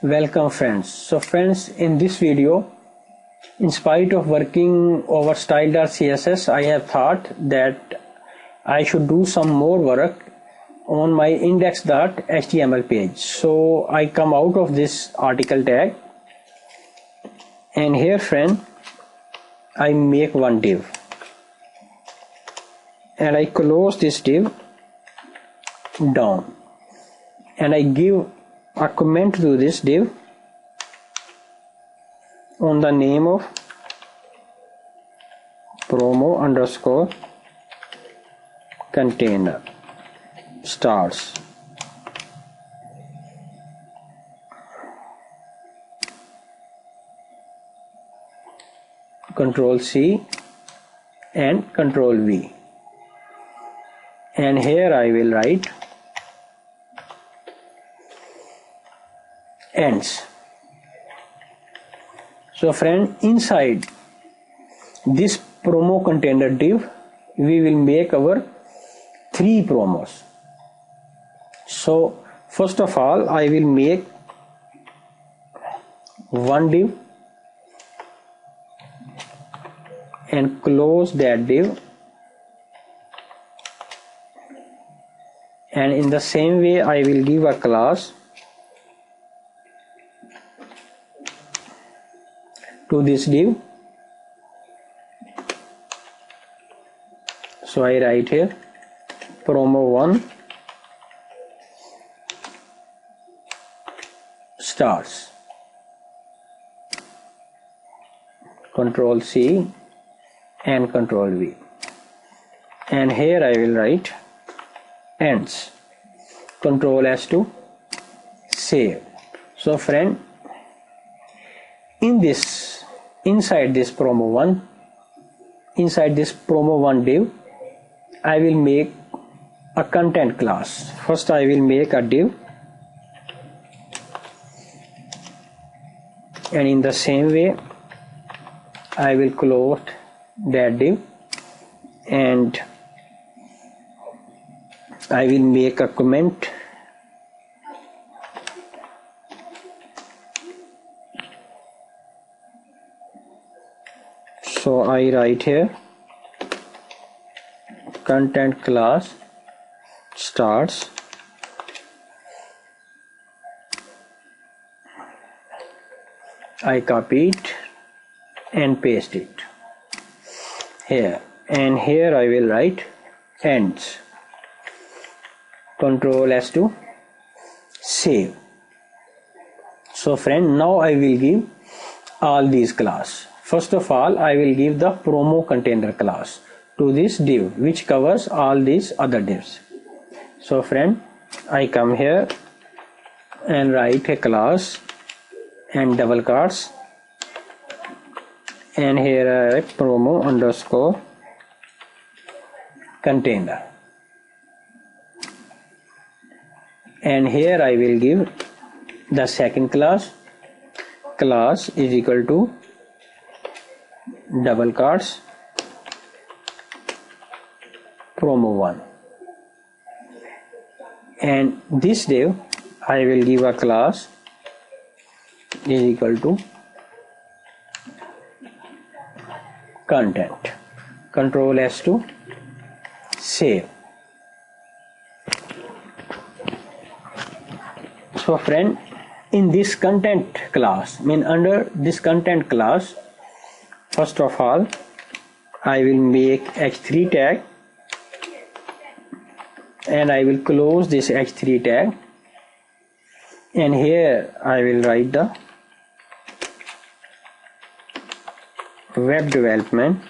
Welcome friends. So friends, in this video, in spite of working over style.css, I have thought that I should do some more work on my index.html page. So I come out of this article tag, and here friend, I make one div and I close this div down and I give a comment to this div on the name of promo underscore container stars. Control C and Control V, and here I will write ends. So friend, inside this promo container div we will make our 3 promos. So first of all, I will make one div and close that div, and in the same way I will give a class to this div. So I write here promo1 stars. Control C and Control V, and here I will write ends. Control S to save. So friend, inside this promo1 div, I will make a content class. First I will make a div, and in the same way I will close that div and I will make a comment so I write here content class starts I copy it and paste it here, and here I will write ends. Control S to save. So friend, now I will give all these class. First of all, I will give the promo container class to this div which covers all these other divs. So friend, I come here and write a class and double quotes, and here I write promo underscore container, and here I will give the second class is equal to double quotes promo1, and this div I will give a class is equal to content. Control S to save. So friend, in this content class, under this content class, first of all I will make h3 tag and I will close this h3 tag, and here I will write the web development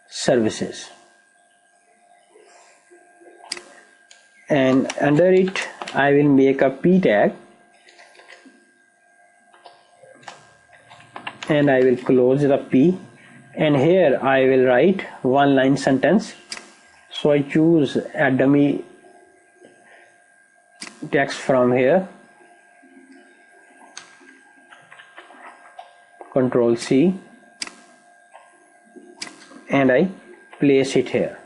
services, and under it I will make a p tag and I will close the p, and here I will write one line sentence. So I choose a dummy text from here, Control C, and I place it here.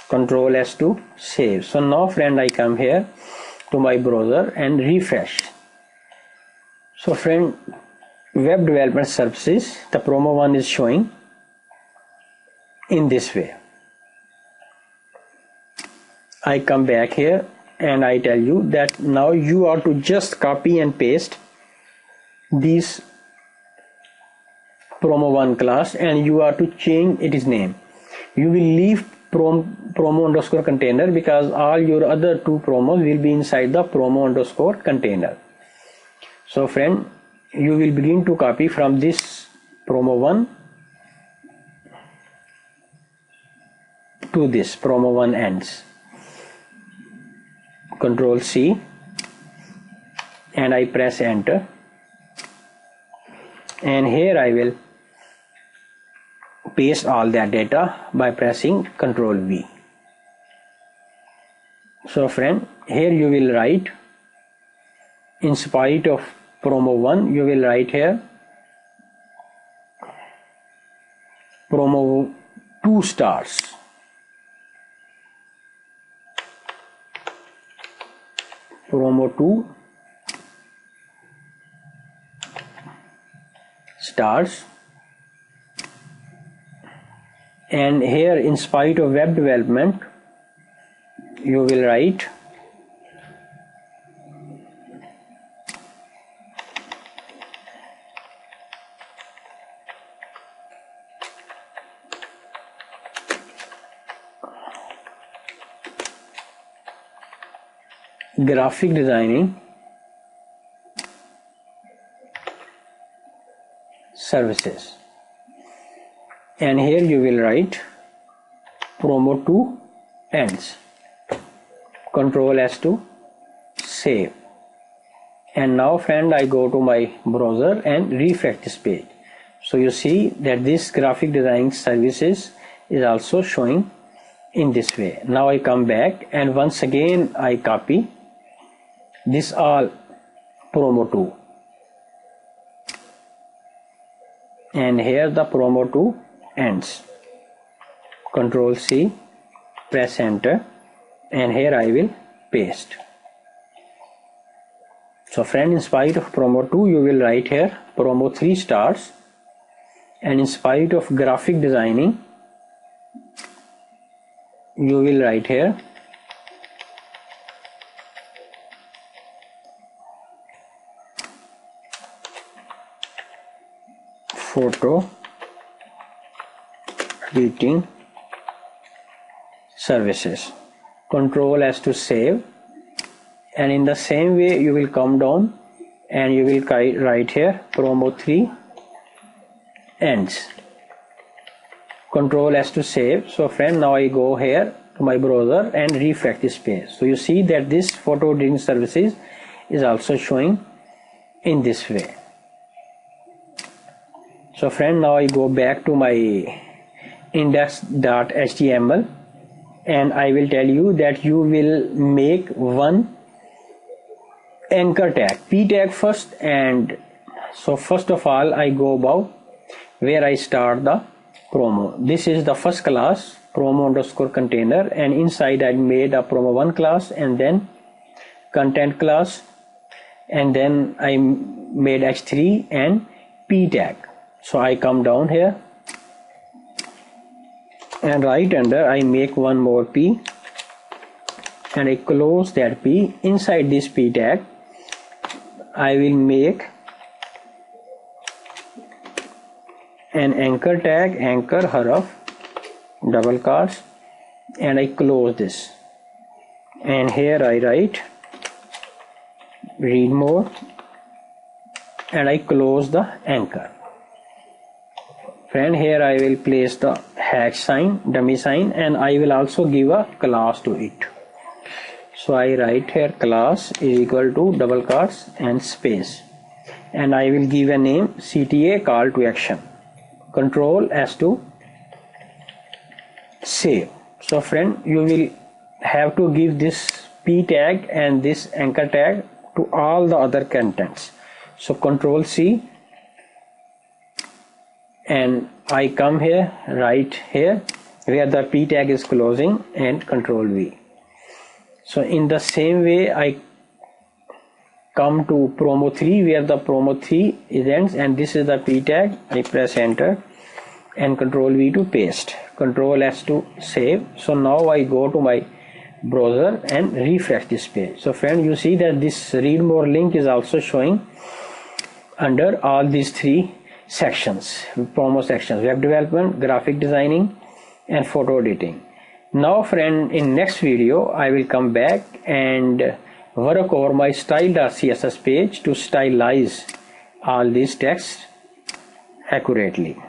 Control S to save. So now friend, I come here to my browser and refresh. So friend, web development services, the promo one is showing in this way. I come back here and I tell you that now you are to just copy and paste this promo one class and you are to change its name. You will leave promo underscore container because all your other two promos will be inside the promo underscore container. So friend, you will begin to copy from this promo one to this promo one ends. Control C and I press enter, and here I will paste all that data by pressing Control V. So friend, here you will write, in spite of promo 1, you will write here promo 2 stars. Promo 2 stars, and here in spite of web development you will write graphic designing services, and here you will write promo 2 ends. Control S to save, and now friend, I go to my browser and refresh this page. So you see that this graphic design services is also showing in this way. Now I come back and once again I copy this all promo 2, and here the promo 2 ends. Control C, press enter, and here I will paste. So friend, in spite of promo 2 you will write here promo 3 stars, and in spite of graphic designing you will write here photo editing services. Control S to save, and in the same way you will come down and you will write here promo 3 ends. Control S to save. So friend, now I go here to my browser and refresh this page. So you see that this photo editing services is also showing in this way. So friend, now I go back to my index.html and I will tell you that you will make one anchor tag, p tag first. And so first of all I go about where I start the promo. This is the first class, promo underscore container, and inside I made a promo 1 class and then content class, and then I made h3 and p tag. So I come down here and right under I make one more p and I close that p. Inside this p tag I will make an anchor tag, anchor href double quotes, and I close this, and here I write read more and I close the anchor. Friend, here I will place the hash sign, dummy sign, and I will also give a class to it. So I write here class is equal to double quotes and space, and I will give a name CTA call to action. Control S to save. So friend, you will have to give this p tag and this anchor tag to all the other contents. So Control C, and I come here right here where the p tag is closing, and Control V. So in the same way I come to promo 3 where the promo 3 is ends, and this is the p tag. I press enter and Control V to paste, Control S to save. So now I go to my browser and refresh this page. So friend, you see that this read more link is also showing under all these three sections, promo sections: web development, graphic designing, and photo editing. Now friend, in next video I will come back and work over my style.css page to stylize all these texts accurately.